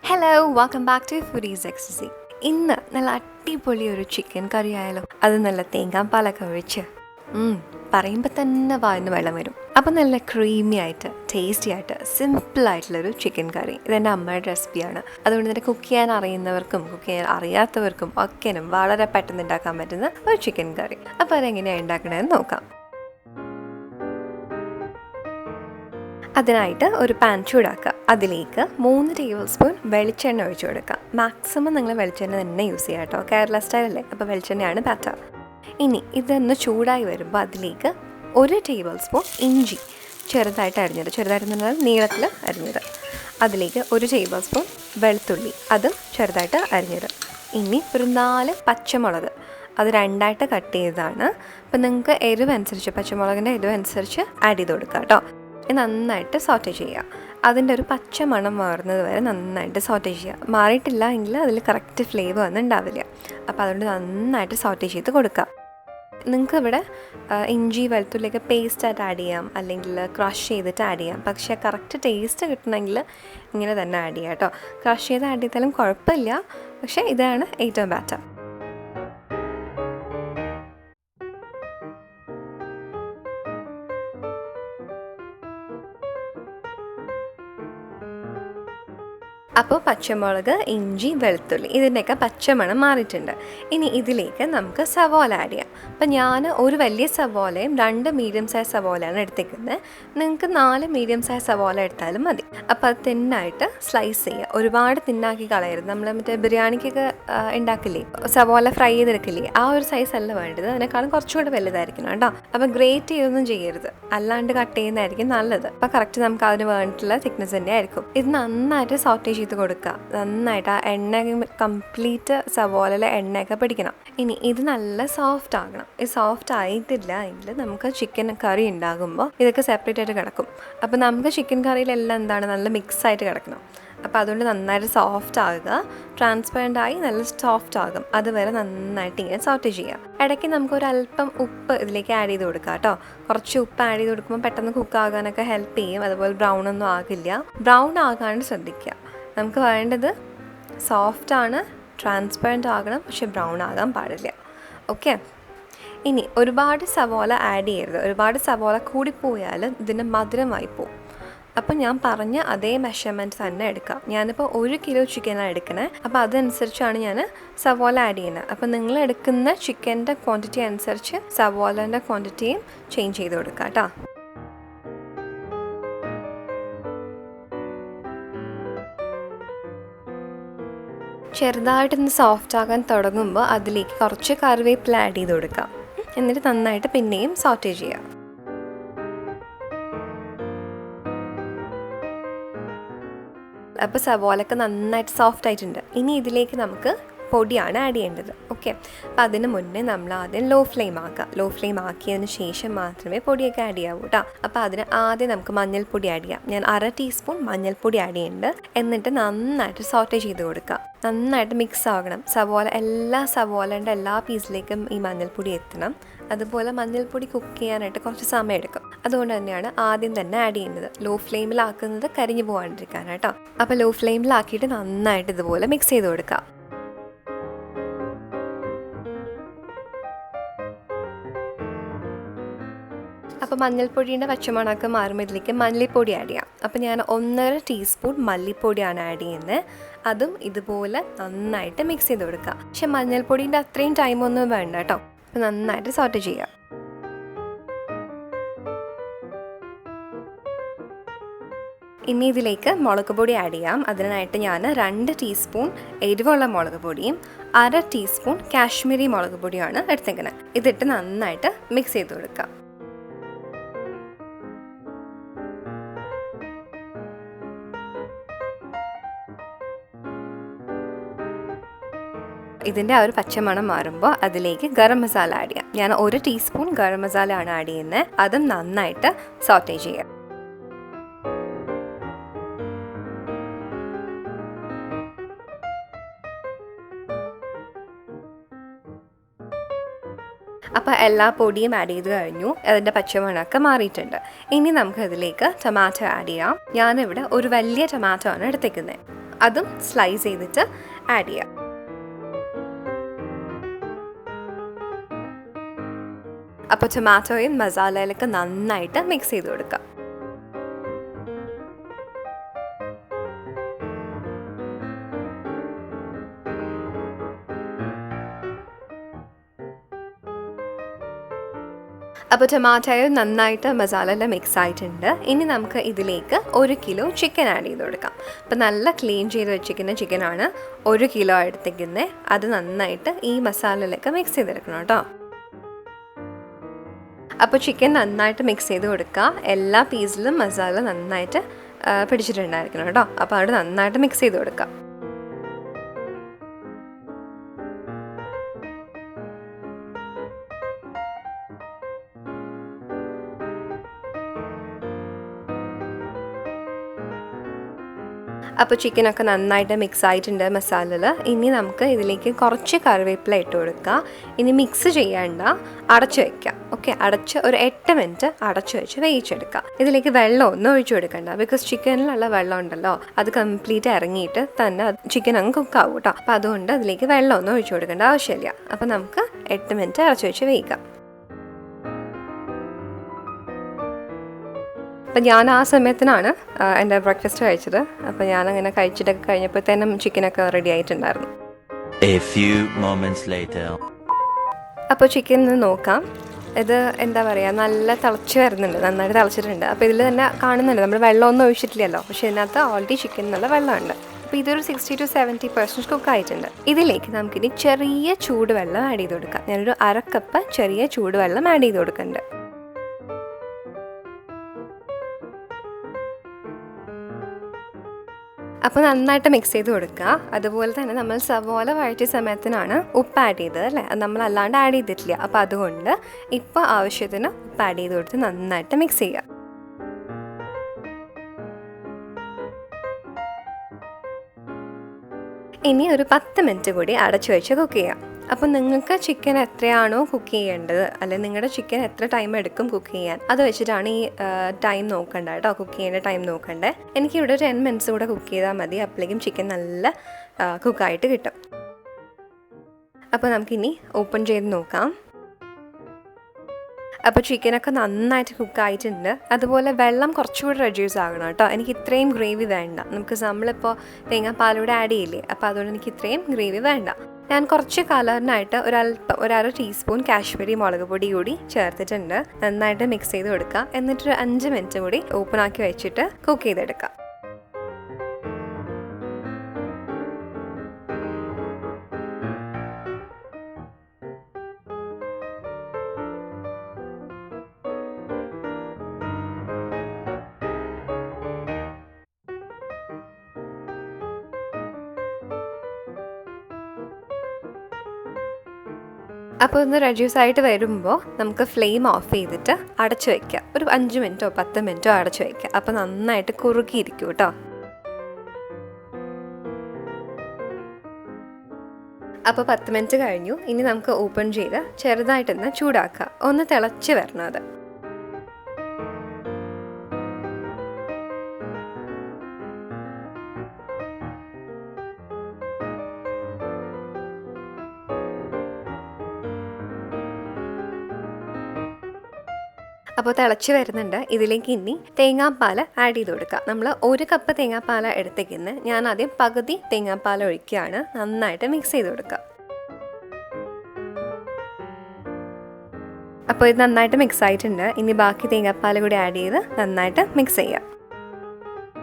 Hello, welcome back to foodies എക്സസി. ഇന്ന് നല്ല അടിപൊളി ഒരു ചിക്കൻ കറി ആയാലോ. അത് നല്ല തേങ്ങാപ്പാലൊക്കെ ഒഴിച്ച് പറയുമ്പോൾ തന്നെ വായിന്ന് വെള്ളം വരും. അപ്പം നല്ല ക്രീമി ആയിട്ട് ടേസ്റ്റി ആയിട്ട് സിമ്പിളായിട്ടുള്ളൊരു ചിക്കൻ കറി. ഇതെൻ്റെ അമ്മയുടെ റെസിപ്പിയാണ്. അതുകൊണ്ട് തന്നെ കുക്ക് ചെയ്യാൻ അറിയുന്നവർക്കും കുക്ക് ചെയ്യാൻ അറിയാത്തവർക്കും ഒക്കെയും വളരെ പെട്ടെന്ന് ഉണ്ടാക്കാൻ പറ്റുന്ന ഒരു ചിക്കൻ കറി. അപ്പോൾ അതെങ്ങനെയാണ് ഉണ്ടാക്കണമെന്ന് നോക്കാം. അതിനായിട്ട് ഒരു പാൻ ചൂടാക്കുക. അതിലേക്ക് 3 ടേബിൾ സ്പൂൺ വെളിച്ചെണ്ണ ഒഴിച്ചു കൊടുക്കുക. മാക്സിമം നിങ്ങൾ വെളിച്ചെണ്ണ തന്നെ യൂസ് ചെയ്യുക കേട്ടോ. കേരള സ്റ്റൈലല്ലേ, അപ്പോൾ വെളിച്ചെണ്ണയാണ് ബെറ്റർ. ഇനി ഇതൊന്ന് ചൂടായി വരുമ്പോൾ അതിലേക്ക് 1 ടേബിൾ സ്പൂൺ ഇഞ്ചി ചെറുതായിട്ട് അരിഞ്ഞത്, ചെറുതായിട്ട് പറഞ്ഞാൽ നീളത്തിൽ അരിഞ്ഞത്. അതിലേക്ക് 1 ടേബിൾ സ്പൂൺ വെളുത്തുള്ളി, അതും ചെറുതായിട്ട് അരിഞ്ഞത്. ഇനി ഒരു 4 പച്ചമുളക്, അത് 2ആയിട്ട് കട്ട് ചെയ്തതാണ്. അപ്പം നിങ്ങൾക്ക് എരിവനുസരിച്ച്, പച്ചമുളകിൻ്റെ എരിവനുസരിച്ച് ആഡ് ചെയ്ത് കൊടുക്കുക കേട്ടോ. നന്നായിട്ട് സോട്ടേ ചെയ്യുക. അതിൻ്റെ ഒരു പച്ച മണം മാറുന്നത് വരെ നന്നായിട്ട് സോട്ടേ ചെയ്യുക. മാറിയിട്ടില്ല എങ്കിൽ അതിൽ കറക്റ്റ് ഫ്ലേവർ ഒന്നും ഉണ്ടാവില്ല. അപ്പോൾ അതുകൊണ്ട് നന്നായിട്ട് സോട്ടേ ചെയ്ത് കൊടുക്കുക. നിങ്ങൾക്ക് ഇവിടെ ഇഞ്ചി വെളുത്തുള്ളിയൊക്കെ പേസ്റ്റായിട്ട് ആഡ് ചെയ്യാം, അല്ലെങ്കിൽ ക്രഷ് ചെയ്തിട്ട് ആഡ് ചെയ്യാം. പക്ഷേ കറക്റ്റ് ടേസ്റ്റ് കിട്ടണമെങ്കിൽ ഇങ്ങനെ തന്നെ ആഡ് ചെയ്യാം കേട്ടോ. ക്രഷ് ചെയ്ത് ആഡ് ചെയ്താലും കുഴപ്പമില്ല, പക്ഷേ ഇതാണ് ഏറ്റവും ബെറ്റർ. അപ്പോൾ പച്ചമുളക്, ഇഞ്ചി, വെളുത്തുള്ളി ഇതിൻ്റെയൊക്കെ പച്ചമണം മാറിയിട്ടുണ്ട്. ഇനി ഇതിലേക്ക് നമുക്ക് സവോള ആഡ് ചെയ്യാം. അപ്പം ഞാൻ ഒരു വലിയ സവോളയും 2 മീഡിയം സൈസ് സവോളയാണ് എടുത്തേക്കുന്നത്. നിങ്ങൾക്ക് 4 മീഡിയം സൈസ് സവോള എടുത്താലും മതി. അപ്പോൾ അത് തിന്നായിട്ട് സ്ലൈസ് ചെയ്യുക. ഒരുപാട് തിന്നാക്കി കളയരുത്. നമ്മൾ മറ്റേ ബിരിയാണിക്കൊക്കെ ഉണ്ടാക്കില്ലേ, സവോള ഫ്രൈ ചെയ്തെടുക്കില്ലേ, ആ ഒരു സൈസ് അല്ല വേണ്ടത്. അതിനേക്കാളും കുറച്ചുകൂടെ വലുതായിരിക്കണം കേട്ടോ. അപ്പോൾ ഗ്രേറ്റ് ചെയ്തൊന്നും ചെയ്യരുത്, അല്ലാണ്ട് കട്ട് ചെയ്യുന്നതായിരിക്കും നല്ലത്. അപ്പോൾ കറക്റ്റ് നമുക്ക് അതിന് വേണ്ടിയിട്ടുള്ള തിക്നെസ് തന്നെ ആയിരിക്കും. ഇത് നന്നായിട്ട് സോട്ടേ ചെയ്ത് കൊടുക്കുക. നന്നായിട്ട് ആ എണ്ണ കംപ്ലീറ്റ് സവോളയിലെ എണ്ണയൊക്കെ പിടിക്കണം. ഇനി ഇത് നല്ല സോഫ്റ്റ് ആകണം. ഇത് സോഫ്റ്റ് ആയിട്ടില്ല എങ്കിൽ നമുക്ക് ചിക്കൻ കറി ഉണ്ടാകുമ്പോൾ ഇതൊക്കെ സെപ്പറേറ്റ് ആയിട്ട് കിടക്കും. അപ്പോൾ നമുക്ക് ചിക്കൻ കറിയിലെല്ലാം എന്താണ് നല്ല മിക്സ് ആയിട്ട് കിടക്കണം. അപ്പോൾ അതുകൊണ്ട് നന്നായിട്ട് സോഫ്റ്റ് ആകുക. ട്രാൻസ്പെറൻ്റ് ആയി നല്ല സോഫ്റ്റ് ആകും. അതുവരെ നന്നായിട്ട് ഇങ്ങനെ സോട്ട് ചെയ്യുക. ഇടയ്ക്ക് നമുക്കൊരല്പം ഉപ്പ് ഇതിലേക്ക് ആഡ് ചെയ്ത് കൊടുക്കുക കേട്ടോ. കുറച്ച് ഉപ്പ് ആഡ് ചെയ്ത് കൊടുക്കുമ്പോൾ പെട്ടെന്ന് കുക്ക് ആകാനൊക്കെ ഹെൽപ്പ് ചെയ്യും. അതുപോലെ ബ്രൗൺ ഒന്നും ആകില്ല. ബ്രൗൺ ആകാണ്ട് ശ്രദ്ധിക്കുക. നമുക്ക് വേണ്ടത് സോഫ്റ്റാണ്, ട്രാൻസ്പെറൻ്റ് ആകണം, പക്ഷെ ബ്രൗൺ ആകാൻ പാടില്ല. ഓക്കെ. ഇനി ഒരുപാട് സവോള ആഡ് ചെയ്യരുത്. ഒരുപാട് സവോള കൂടിപ്പോയാൽ ഇതിൻ്റെ മധുരമായി പോവും. അപ്പം ഞാൻ പറഞ്ഞ അതേ മെഷർമെൻറ്റ് തന്നെ എടുക്കാം. ഞാനിപ്പോൾ 1 കിലോ ചിക്കനാണ് എടുക്കണേ. അപ്പോൾ അതനുസരിച്ചാണ് ഞാൻ സവോള ആഡ് ചെയ്യുന്നത്. അപ്പോൾ നിങ്ങൾ എടുക്കുന്ന ചിക്കൻ്റെ ക്വാണ്ടിറ്റി അനുസരിച്ച് സവോളൻ്റെ ക്വാണ്ടിറ്റിയും ചേഞ്ച് ചെയ്ത് കൊടുക്കാം കേട്ടോ. ചെറുതായിട്ടൊന്ന് സോഫ്റ്റ് ആകാൻ തുടങ്ങുമ്പോൾ അതിലേക്ക് കുറച്ച് കറിവേപ്പില ആഡ് ചെയ്ത് കൊടുക്കാം. എന്നിട്ട് നന്നായിട്ട് പിന്നെയും സോട്ടേ ചെയ്യാം. അപ്പോൾ സവോളയൊക്കെ നന്നായിട്ട് സോഫ്റ്റ് ആയിട്ടുണ്ട്. ഇനി ഇതിലേക്ക് നമുക്ക് പൊടിയാണ് ആഡ് ചെയ്യേണ്ടത്. ഓക്കെ. അപ്പോൾ അതിന് മുന്നേ നമ്മൾ ആദ്യം ലോ ഫ്ലെയിം ആക്കുക. ലോ ഫ്ലെയിം ആക്കിയതിന് ശേഷം മാത്രമേ പൊടിയൊക്കെ ആഡ് ചെയ്യാവൂ കേട്ടോ. അപ്പോൾ അതിന് ആദ്യം നമുക്ക് മഞ്ഞൾപ്പൊടി ആഡ് ചെയ്യാം. ഞാൻ 1/2 ടീസ്പൂൺ മഞ്ഞൾപ്പൊടി ആഡ് ചെയ്യുന്നുണ്ട്. എന്നിട്ട് നന്നായിട്ട് സോട്ടേ ചെയ്ത് കൊടുക്കുക. നന്നായിട്ട് മിക്സ് ആകണം. എല്ലാ സവോളൻ്റെ എല്ലാ പീസിലേക്കും ഈ മഞ്ഞൾപ്പൊടി എത്തണം. അതുപോലെ മഞ്ഞൾപ്പൊടി കുക്ക് ചെയ്യാനായിട്ട് കുറച്ച് സമയം എടുക്കും. അതുകൊണ്ട് തന്നെയാണ് ആദ്യം തന്നെ ആഡ് ചെയ്യുന്നത്. ലോ ഫ്ലെയിമിലാക്കുന്നത് കരിഞ്ഞു പോകാണ്ടിരിക്കാൻ കേട്ടോ. അപ്പോൾ ലോ ഫ്ലെയിമിലാക്കിയിട്ട് നന്നായിട്ട് ഇതുപോലെ മിക്സ് ചെയ്ത് കൊടുക്കുക. അപ്പോൾ മഞ്ഞൾപ്പൊടിയുടെ പച്ചമണമൊക്കെ മാറുമ്പോൾ ഇതിലേക്ക് മല്ലിപ്പൊടി ആഡ് ചെയ്യാം. അപ്പോൾ ഞാൻ 1.5 ടീസ്പൂൺ മല്ലിപ്പൊടിയാണ് ആഡ് ചെയ്യുന്നത്. അതും ഇതുപോലെ നന്നായിട്ട് മിക്സ് ചെയ്ത് കൊടുക്കുക. പക്ഷെ മഞ്ഞൾപ്പൊടിൻ്റെ അത്രയും ടൈമൊന്നും വേണ്ട കേട്ടോ. അപ്പോൾ നന്നായിട്ട് സോട്ട് ചെയ്യുക. ഇനി ഇതിലേക്ക് മുളക് പൊടി ആഡ് ചെയ്യാം. അതിനായിട്ട് ഞാൻ 2 ടീസ്പൂൺ എരിവുള്ള മുളക് പൊടിയും 1/2 ടീസ്പൂൺ കാശ്മീരി മുളക് പൊടിയാണ് എടുത്തേക്കുന്നത്. ഇതിട്ട് നന്നായിട്ട് മിക്സ് ചെയ്ത് കൊടുക്കുക. ഇതിൻ്റെ ആ ഒരു പച്ചമണം മാറുമ്പോൾ അതിലേക്ക് ഗരം മസാല ആഡ് ചെയ്യാം. ഞാൻ 1 ടീസ്പൂൺ ഗരം മസാല ആണ് ആഡ് ചെയ്യുന്നത്. അതും നന്നായിട്ട് സോട്ടേ ചെയ്യാം. അപ്പോൾ എല്ലാ പൊടിയും ആഡ് ചെയ്ത് കഴിഞ്ഞു. അതിൻ്റെ പച്ചമണമൊക്കെ മാറിയിട്ടുണ്ട്. ഇനി നമുക്ക് ഇതിലേക്ക് ടൊമാറ്റോ ആഡ് ചെയ്യാം. ഞാനിവിടെ ഒരു വലിയ ടൊമാറ്റോ ആണ് എടുത്തേക്കുന്നത്. അതും സ്ലൈസ് ചെയ്തിട്ട് ആഡ് ചെയ്യാം. അപ്പോൾ ടൊമാറ്റോയും മസാലയിലൊക്കെ നന്നായിട്ട് മിക്സ് ചെയ്ത് കൊടുക്കാം. അപ്പോൾ ടൊമാറ്റോയും നന്നായിട്ട് മസാലയെല്ലാം മിക്സ് ആയിട്ടുണ്ട്. ഇനി നമുക്ക് ഇതിലേക്ക് 1 കിലോ ചിക്കൻ ആഡ് ചെയ്ത് കൊടുക്കാം. അപ്പോൾ നല്ല ക്ലീൻ ചെയ്ത് വെച്ചിരിക്കുന്ന ചിക്കനാണ് 1 കിലോ എടുത്തിരിക്കുന്നത്. അത് നന്നായിട്ട് ഈ മസാലയിലൊക്കെ മിക്സ് ചെയ്തെടുക്കണം കേട്ടോ. അപ്പോൾ ചിക്കൻ നന്നായിട്ട് മിക്സ് ചെയ്ത് കൊടുക്കുക. എല്ലാ പീസിലും മസാല നന്നായിട്ട് പിടിച്ചിട്ടുണ്ടായിരിക്കണം കേട്ടോ. അപ്പോൾ അവിടെ നന്നായിട്ട് മിക്സ് ചെയ്ത് കൊടുക്കുക. അപ്പോൾ ചിക്കനൊക്കെ നന്നായിട്ട് മിക്സ് ആയിട്ടുണ്ട് മസാലയിൽ. ഇനി നമുക്ക് ഇതിലേക്ക് കുറച്ച് കറിവേപ്പില ഇട്ട് കൊടുക്കുക. ഇനി മിക്സ് ചെയ്യേണ്ട, അടച്ചു വയ്ക്കുക. ഓക്കെ, അടച്ച് ഒരു 8 മിനിറ്റ് അടച്ചു വെച്ച് വേവിച്ചെടുക്കുക. ഇതിലേക്ക് വെള്ളം ഒന്നും ഒഴിച്ചു കൊടുക്കണ്ട. ബിക്കോസ് ചിക്കനിലുള്ള വെള്ളം ഉണ്ടല്ലോ, അത് കംപ്ലീറ്റ് ഇറങ്ങിയിട്ട് തന്നെ ചിക്കൻ അങ്ങ് കുക്കാവും കേട്ടോ. അപ്പോൾ അതുകൊണ്ട് അതിലേക്ക് വെള്ളം ഒന്നും ഒഴിച്ചു കൊടുക്കേണ്ട ആവശ്യമില്ല. അപ്പോൾ നമുക്ക് 8 മിനിറ്റ് അടച്ചു വെച്ച് വേവിക്കാം. അപ്പം ഞാൻ ആ സമയത്തിനാണ് എൻ്റെ ബ്രേക്ക്ഫാസ്റ്റ് കഴിച്ചത്. അപ്പോൾ ഞാനങ്ങനെ കഴിച്ചിട്ടൊക്കെ കഴിഞ്ഞപ്പോഴത്തേനും ചിക്കനൊക്കെ റെഡി ആയിട്ടുണ്ടായിരുന്നു. അപ്പോൾ ചിക്കൻ നോക്കാം. ഇത് എന്താ പറയുക, നല്ല തിളച്ച് വരുന്നുണ്ട്, നന്നായിട്ട് തിളച്ചിട്ടുണ്ട്. അപ്പോൾ ഇതിൽ തന്നെ കാണുന്നുണ്ട് നമ്മൾ വെള്ളമൊന്നും ഒഴിച്ചിട്ടില്ലല്ലോ, പക്ഷേ ഇതിനകത്ത് ഓൾറെഡി ചിക്കൻ നല്ല വെള്ളമുണ്ട്. അപ്പോൾ ഇതൊരു 60 to 70% കുക്കായിട്ടുണ്ട്. ഇതിലേക്ക് നമുക്കിനി ചെറിയ ചൂടുവെള്ളം ആഡ് ചെയ്ത് കൊടുക്കാം. ഞാനൊരു 1/2 കപ്പ് ചെറിയ ചൂടുവെള്ളം ആഡ് ചെയ്ത് കൊടുക്കുന്നുണ്ട്. അപ്പോൾ നന്നായിട്ട് മിക്സ് ചെയ്ത് കൊടുക്കുക. അതുപോലെ തന്നെ നമ്മൾ സവോള വഴറ്റിയ സമയത്തിനാണ് ഉപ്പ് ആഡ് ചെയ്തത് അല്ലേ, അത് നമ്മൾ അല്ലാണ്ട് ആഡ് ചെയ്തിട്ടില്ല. അപ്പോൾ അതുകൊണ്ട് ഇപ്പോൾ ആവശ്യത്തിന് ഉപ്പ് ആഡ് ചെയ്ത് കൊടുത്ത് നന്നായിട്ട് മിക്സ് ചെയ്യുക. ഇനി ഒരു 10 മിനിറ്റ് കൂടി അടച്ചു വെച്ച് കുക്ക് ചെയ്യാം. അപ്പോൾ നിങ്ങൾക്ക് ചിക്കൻ എത്രയാണോ കുക്ക് ചെയ്യേണ്ടത്, അല്ലെങ്കിൽ നിങ്ങളുടെ ചിക്കൻ എത്ര ടൈം എടുക്കും കുക്ക് ചെയ്യാൻ, അത് വെച്ചിട്ടാണ് ഈ ടൈം നോക്കേണ്ടത് കേട്ടോ, കുക്ക് ചെയ്യേണ്ട ടൈം നോക്കണ്ടേ. എനിക്കിവിടെ 10 മിനിറ്റ്സ് കൂടെ കുക്ക് ചെയ്താൽ മതി. അപ്പോഴേക്കും ചിക്കൻ നല്ല കുക്കായിട്ട് കിട്ടും. അപ്പോൾ നമുക്കിനി ഓപ്പൺ ചെയ്ത് നോക്കാം. അപ്പോൾ ചിക്കനൊക്കെ നന്നായിട്ട് കുക്കായിട്ടുണ്ട്. അതുപോലെ വെള്ളം കുറച്ചുകൂടി റെഡ്യൂസ് ആകണം കേട്ടോ. എനിക്ക് ഇത്രയും ഗ്രേവി വേണ്ട. നമ്മളിപ്പോൾ തേങ്ങാപ്പാലൂടെ ആഡ് ചെയ്യില്ലേ, അപ്പോൾ അതുകൊണ്ട് എനിക്ക് ഇത്രയും ഗ്രേവി വേണ്ട. ഞാൻ കുറച്ച് കളറിനായിട്ട് ഒരു 1/2 ടീസ്പൂൺ കാശ്മീരി മുളക് പൊടി കൂടി ചേർത്തിട്ടുണ്ട്. നന്നായിട്ട് മിക്സ് ചെയ്ത് കൊടുക്കുക. എന്നിട്ടൊരു 5 മിനിറ്റ് കൂടി ഓപ്പൺ ആക്കി വെച്ചിട്ട് കുക്ക് ചെയ്തെടുക്കാം. അപ്പോൾ ഒന്ന് റെഡ്യൂസ് ആയിട്ട് വരുമ്പോൾ നമുക്ക് ഫ്ലെയിം ഓഫ് ചെയ്തിട്ട് അടച്ചു വയ്ക്കുക. ഒരു 5 മിനിറ്റോ 10 മിനിറ്റോ അടച്ചു വയ്ക്കുക. അപ്പോൾ നന്നായിട്ട് കുറുകിയിരിക്കും കേട്ടോ. അപ്പോൾ 10 മിനിറ്റ് കഴിഞ്ഞു. ഇനി നമുക്ക് ഓപ്പൺ ചെയ്ത് ചെറുതായിട്ടൊന്ന് ചൂടാക്കുക. ഒന്ന് തിളച്ച് വരണം അത്. അപ്പോൾ തിളച്ച് വരുന്നുണ്ട്. ഇതിലേക്ക് ഇനി തേങ്ങാപ്പാൽ ആഡ് ചെയ്ത് കൊടുക്കുക. നമ്മൾ 1 കപ്പ് തേങ്ങാപ്പാൽ എടുത്തേക്കുന്നത്, ഞാൻ ആദ്യം പകുതി തേങ്ങാപ്പാൽ ഒഴിക്കുകയാണ്. നന്നായിട്ട് മിക്സ് ചെയ്ത് കൊടുക്കുക. അപ്പോൾ ഇത് നന്നായിട്ട് മിക്സ് ആയിട്ടുണ്ട്. ഇനി ബാക്കി തേങ്ങാപ്പാൽ കൂടി ആഡ് ചെയ്ത് നന്നായിട്ട് മിക്സ് ചെയ്യുക.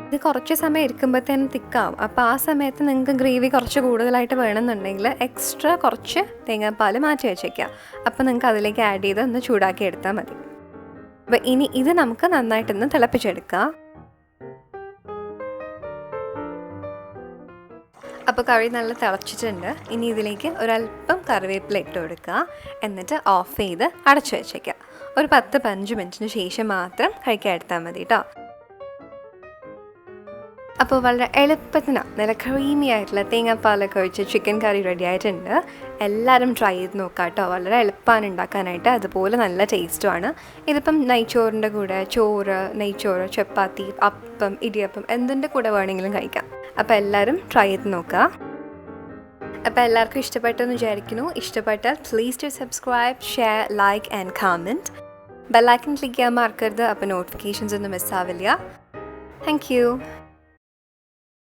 ഇത് കുറച്ച് സമയം ഇരിക്കുമ്പോഴത്തേനും തിക്കാവും. അപ്പോൾ ആ സമയത്ത് നിങ്ങൾക്ക് ഗ്രേവി കുറച്ച് കൂടുതലായിട്ട് വേണമെന്നുണ്ടെങ്കിൽ എക്സ്ട്രാ കുറച്ച് തേങ്ങാപ്പാൽ മാറ്റി വെച്ചേക്കുക. അപ്പോൾ നിങ്ങൾക്ക് അതിലേക്ക് ആഡ് ചെയ്ത് ഒന്ന് ചൂടാക്കി എടുത്താൽ മതി. അപ്പോൾ ഇനി ഇത് നമുക്ക് നന്നായിട്ടൊന്ന് തിളപ്പിച്ചെടുക്കാം. അപ്പോൾ കറി നല്ല തിളച്ചിട്ടുണ്ട്. ഇനി ഇതിലേക്ക് ഒരല്പം കറിവേപ്പില ഇട്ട് കൊടുക്കുക. എന്നിട്ട് ഓഫ് ചെയ്ത് അടച്ചു വെച്ചേക്കുക. ഒരു 10-15 മിനിറ്റിന് ശേഷം മാത്രം കഴിക്കാൻ എടുത്താൽ മതി കേട്ടോ. അപ്പോൾ വളരെ എളുപ്പത്തിന് നല്ല ക്രീമി ആയിട്ടുള്ള തേങ്ങാപ്പാലൊക്കെ ഒഴിച്ച് ചിക്കൻ കറി റെഡി ആയിട്ടുണ്ട്. എല്ലാവരും ട്രൈ ചെയ്ത് നോക്കാം കേട്ടോ. വളരെ എളുപ്പമാണ് ഉണ്ടാക്കാനായിട്ട്, അതുപോലെ നല്ല ടേസ്റ്റുമാണ്. ഇതിപ്പം നെയ്ച്ചോറിൻ്റെ കൂടെ, ചോറ്, നെയ്ച്ചോറ്, ചപ്പാത്തി, അപ്പം, ഇടിയപ്പം എന്തിൻ്റെ കൂടെ വേണമെങ്കിലും കഴിക്കാം. അപ്പോൾ എല്ലാവരും ട്രൈ ചെയ്ത് നോക്കുക. അപ്പോൾ എല്ലാവർക്കും ഇഷ്ടപ്പെട്ടെന്ന് വിചാരിക്കുന്നു. ഇഷ്ടപ്പെട്ടാൽ please to subscribe, share, like and comment. Bell icon click ചെയ്യാൻ മറക്കരുത്. അപ്പോൾ നോട്ടിഫിക്കേഷൻസ് ഒന്നും മിസ്സാവില്ല. Thank you.